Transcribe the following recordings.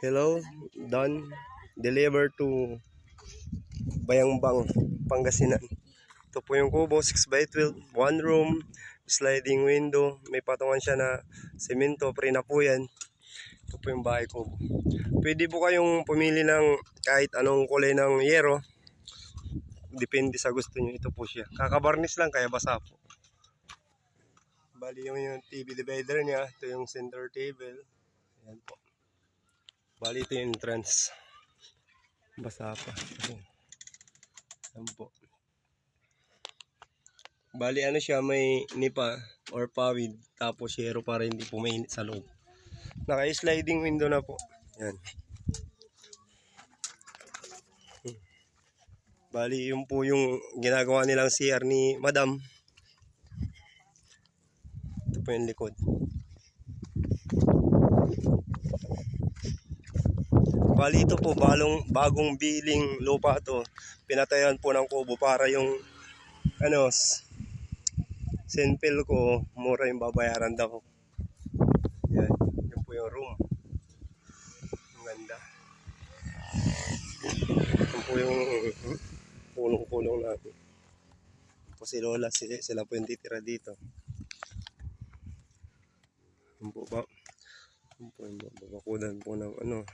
Hello, done. Deliver to Bayambang, Pangasinan. Ito po yung kubo, 6x12, one room, sliding window. May patungan siya na semento, pre na po yan. Ito po yung bahay kubo. Pwede po kayong pumili ng kahit anong kulay ng yero. Depende sa gusto nyo. Ito po siya. Kakabarnis lang kaya basa po. Bali yung TV divider niya. Ito yung center table. Ayan po. Bali ito yung entrance. Basa pa. Ayan po. Bali ano siya, may nipa or pawid. Tapos yero para hindi po mainit sa loob. Naka-sliding window na po. Ayan. Bali yun po yung ginagawa nilang CR ni Madam. Ito po yung likod. Bali ito po bagong biling lupa to. Pinatayan po ng kubo para yung senpil ko mura yung babayaran daw. Yan, yun po yung room. Ang ganda. Yun po yung pulong-pulong natin. Po si Lola, sila po yung titira dito. Yun po ba? Yun po yung babakudan po ng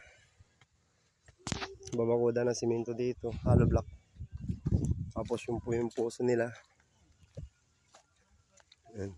babakuda ng simento dito, hollow block. Tapos yun po yung puso nila. Ayan.